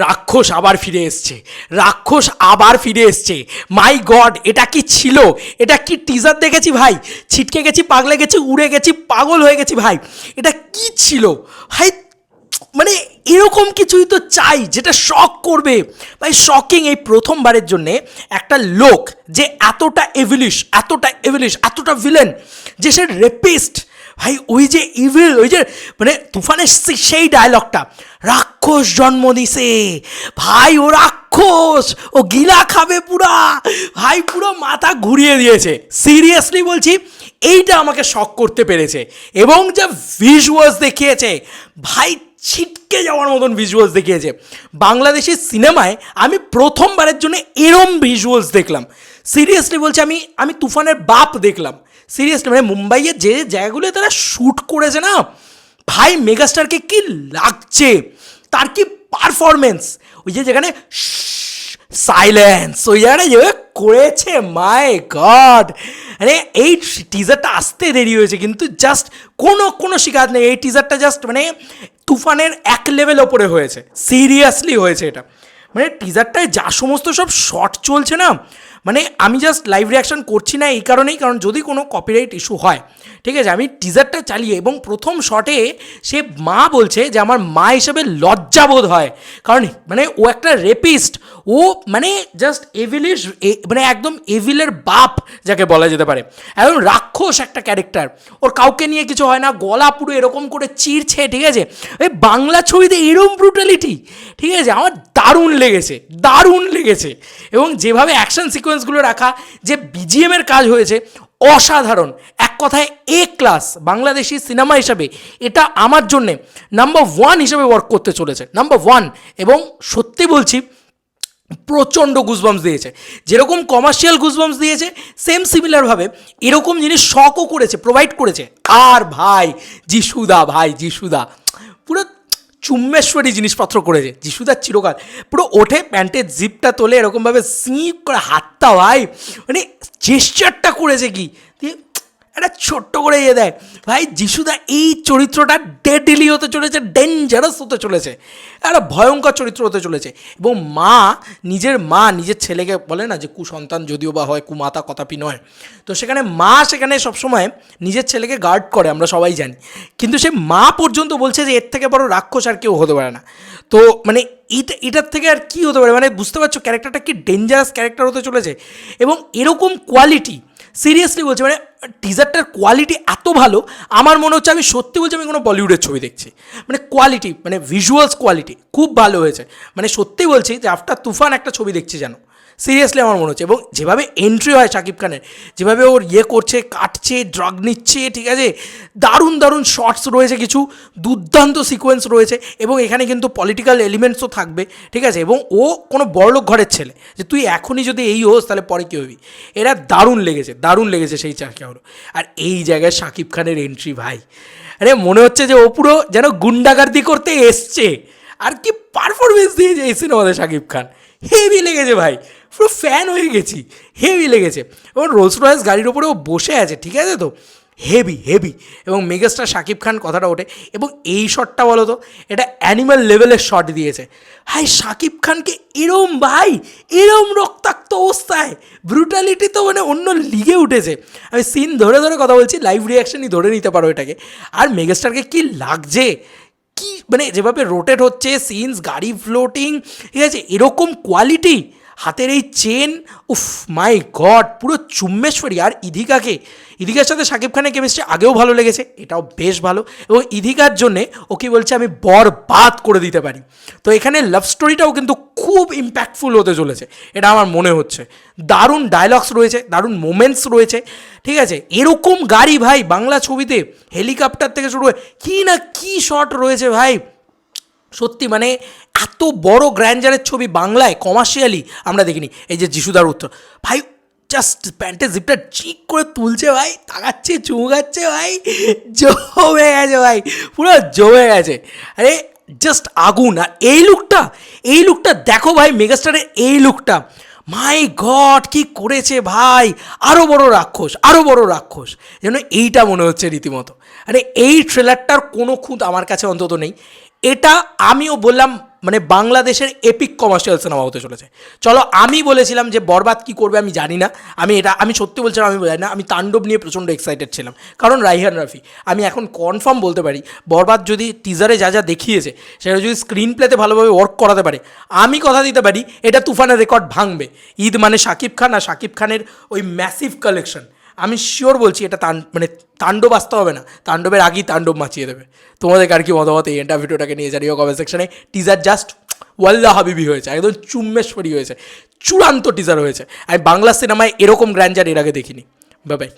রাক্ষস আবার ফিরে এসছে, রাক্ষস আবার ফিরে এসছে। মাই গড, এটা কি ছিল? এটা কি টিজার দেখেছি ভাই, ছিটকে গেছি, পাগলে গেছি, উড়ে গেছি, পাগল হয়ে গেছি ভাই। এটা কি ছিল ভাই? মানে এরকম কিছুই তো চাই যেটা শক করবে ভাই। শকিং এই প্রথমবারের জন্যে একটা লোক যে এতটা এভিলিশ, এতটা এভিলিশ, এতটা ভিলেন, যে সে রেপিস্ট ভাই। ওই যে ইভিল, ওই যে মানে তুফানের সেই ডায়লগটা, রাক্ষস জন্ম দিছে ভাই, ও রাক্ষস, ও গিলা খাবে পুরা ভাই, পুরো মাথা ঘুরিয়ে দিয়েছে। সিরিয়াসলি বলছি, এইটা আমাকে শক করতে পেরেছে। এবং যা ভিজুয়ালস দেখিয়েছে ভাই, ছিটকে যাওয়ার মতন ভিজুয়ালস দেখিয়েছে। বাংলাদেশি সিনেমায় আমি প্রথমবারের জন্য এরম ভিজুয়ালস দেখলাম। সিরিয়াসলি বলছি, আমি তুফানের বাপ দেখলাম। সিরিয়াসলি মানে মুম্বাইয়ের যে জায়গাগুলো তারা শ্যুট করেছে না ভাই, মেগাস্টারকে কি লাগছে, তার কি পারফরমেন্স, ওই যে যেখানে সাইলেন্স, ওই জায়গাটা যেভাবে করেছে, মাই গড। মানে এই টিজারটা আসতে দেরি হয়েছে, কিন্তু জাস্ট কোনো শিকায়ত নেই। এই টিজারটা জাস্ট মানে তুফানের এক লেভেল ওপরে হয়েছে, সিরিয়াসলি হয়েছে এটা। মানে টিজারটায় যা সমস্ত সব শর্ট চলছে না, মানে আমি জাস্ট লাইভ রিয়াকশান করছি না এই কারণেই, কারণ যদি কোনো কপিরাইট ইস্যু হয়, ঠিক আছে, আমি টিজারটা চালিয়ে এবং প্রথম শটে সে মা বলছে যে আমার মা হিসেবে লজ্জাবোধ হয়, কারণ মানে ও একটা রেপিস্ট, ও মানে জাস্ট এভিলিশ, মানে একদম এভিলের বাপ যাকে বলা যেতে পারে, একদম রাক্ষস একটা ক্যারেক্টার। ওর কাউকে নিয়ে কিছু হয় না, গলা পুরো এরকম করে চিরছে, ঠিক আছে। এই বাংলা ছবিতে এরকম ব্রুটালিটি, ঠিক আছে, আমার দারুণ লেগেছে, দারুণ লেগেছে। এবং যেভাবে অ্যাকশন সিকোয়েন্সগুলো রাখা, যে বিজিএমের কাজ হয়েছে, অসাধারণ। এক কথায় এ ক্লাস বাংলাদেশি সিনেমা হিসাবে এটা আমার জন্যে নাম্বার 1 হিসেবে ওয়ার্ক করতে চলেছে, নাম্বার 1। এবং সত্যি বলছি, প্রচণ্ড গুজবাম্স দিয়েছে। যেরকম কমার্শিয়াল গুজবাম্স দিয়েছে, সেম সিমিলারভাবে এরকম জিনিস শকও করেছে, প্রোভাইড করেছে। আর ভাই যিশুদা, ভাই যিশুদা পুরো চুম্বেশ্বরী জিনিসপত্র করেছে। যিশুদার চিরকাল পুরো ওঠে, প্যান্টের জিপটা তোলে, এরকমভাবে সিপ করে হাতটা, ভাই মানে জেস্চারটা করেছে কি দিয়ে একটা ছোট্ট করে ইয়ে দেয় ভাই। যিশুদা এই চরিত্রটা ডেডলি হতে চলেছে, ডেঞ্জারাস হতে চলেছে, একটা ভয়ঙ্কর চরিত্র হতে চলেছে। এবং নিজের ছেলেকে বলে না যে কুসন্তান যদিও বা হয়, কুমাতা কথাপি নয়, তো সেখানে মা সেখানে সবসময় নিজের ছেলেকে গার্ড করে, আমরা সবাই জানি। কিন্তু সে মা পর্যন্ত বলছে যে এর থেকে বড় রাক্ষস আর কেউ হতে পারে না। তো মানে এটার থেকে আর কি হতে পারে, মানে বুঝতে পারছো ক্যারেক্টারটা কি ডেঞ্জারাস ক্যারেক্টার হতে চলেছে। এবং এরকম কোয়ালিটি, সিরিয়াসলি বলছি, মানে টিজারটার কোয়ালিটি এত ভালো, আমার মনে হচ্ছে, আমি সত্যি বলছি, আমি কোনো বলিউডের ছবি দেখছি। মানে কোয়ালিটি, মানে ভিজুয়ালস কোয়ালিটি খুব ভালো হয়েছে। মানে সত্যি বলছি যে আফটার তুফান একটা ছবি দেখছি যেন, সিরিয়াসলি আমার মনে হচ্ছে। এবং যেভাবে এন্ট্রি হয় শাকিব খানের, যেভাবে ওর ইয়ে করছে, কাটছে, ড্রাগ নিচ্ছে, ঠিক আছে, দারুণ দারুণ শর্টস রয়েছে, কিছু দুর্দান্ত সিকোয়েন্স রয়েছে। এবং এখানে কিন্তু পলিটিক্যাল এলিমেন্টসও থাকবে, ঠিক আছে। এবং ও কোনো বড়লোক ঘরের ছেলে, যে তুই এখনই যদি এই হোস তাহলে পরে কী হবি। এরা দারুণ লেগেছে সেই চারটা হলো। আর এই জায়গায় শাকিব খানের এন্ট্রি ভাই, আরে মনে হচ্ছে যে ও পুরো যেন গুন্ডাগার্দি করতে এসছে। আর কি পারফরমেন্স দিয়েছে এই সিনেমাতে শাকিব খান, হেভি লেগেছে ভাই, পুরো ফ্যান হয়ে গেছি, হেভি লেগেছে। এবং রোলস রয়েস গাড়ির ওপরে ও বসে আছে, ঠিক আছে, তো হেভি। এবং মেগাস্টার শাকিব খান কথাটা ওঠে। এবং এই শটটা বলো তো, এটা অ্যানিম্যাল লেভেলের শট দিয়েছে ভাই শাকিব খানকে। এরম রক্তাক্ত অবস্থায় ব্রুটালিটি তো মানে অন্য লিগে উঠেছে। আমি সিন ধরে কথা বলছি, লাইভ রিয়াকশনই ধরে নিতে পারো এটাকে। আর মেগাস্টারকে কি লাগছে, কি মানে যেভাবে রোটেট হচ্ছে সিনস, গাড়ি ফ্লোটিং, ঠিক আছে, এরকম কোয়ালিটি, হাতের এই চেন, উফ মাই গড, পুরো চুম্বেশ্বরী। আর ইধিকার সাথে শাকিব খানের কেমিস্ট্রি আগেও ভালো লেগেছে, এটাও বেশ ভালো। এবং ইধিকার জন্যে ও কি বলছে, আমি বরবাদ করে দিতে পারি। তো এখানে লাভ স্টোরিটাও কিন্তু খুব ইম্প্যাক্টফুল হতে চলেছে, এটা আমার মনে হচ্ছে। দারুণ ডায়লগস রয়েছে, দারুণ মোমেন্টস রয়েছে, ঠিক আছে। এরকম গাড়ি ভাই বাংলা ছবিতে, হেলিকপ্টার থেকে শুরু হয়ে কি শট রয়েছে ভাই। সত্যি মানে এত বড় গ্র্যান্ডারের ছবি বাংলায় কমার্শিয়ালি আমরা দেখিনি। এই যে যিশুদার উত্তর ভাই, জাস্ট প্যান্টের জিপটা চিক করে তুলছে ভাই, তাকাচ্ছে, চুমুকাচ্ছে ভাই, জমে গেছে ভাই, পুরো জমে গেছে। আরে জাস্ট আগুন। আর এই লুকটা দেখো ভাই, মেগাস্টারের এই লুকটা, মাই গড কি করেছে ভাই। আরও বড় রাক্ষস যেন এইটা মনে হচ্ছে রীতিমতো। আরে এই ট্রেলারটার কোনো খুঁত আমার কাছে অন্তত নেই। এটা আমিও বললাম মানে বাংলাদেশের এপিক কমার্শিয়াল সিনেমা হতে চলেছে। চলো, আমি বলেছিলাম যে বরবাদ কী করবে আমি জানি না, আমি সত্যি বলছিলাম আমি জানি না। আমি তাণ্ডব নিয়ে প্রচণ্ড এক্সাইটেড ছিলাম, কারণ রাইহান রাফি। আমি এখন কনফার্ম বলতে পারি বরবাদ যদি টিজারে যা যা দেখিয়েছে সেটা যদি স্ক্রিন প্লেতে ভালোভাবে ওয়ার্ক করাতে পারে, আমি কথা দিতে পারি এটা তুফানের রেকর্ড ভাঙবে। ঈদ মানে শাকিব খান, আর শাকিব খানের ওই ম্যাসিভ কালেকশন, আমি শিওর বলছি এটা মানে তাণ্ডব আসতে হবে না, তাণ্ডবের আগেই তাণ্ডব মাচিয়ে দেবে। তোমাদের আর কি মতামত এই এন্টার ভিডিওটাকে নিয়ে জানিও কমেন্ট সেকশনে। টিজার জাস্ট ওয়াল্লাহ হাবিবি হয়েছে, একদম চুম্মেশ্বরী হয়েছে, চূড়ান্ত টিজার হয়েছে। আমি বাংলা সিনেমায় এরকম গ্র্যান্ডার এর আগে দেখিনি। Bye bye.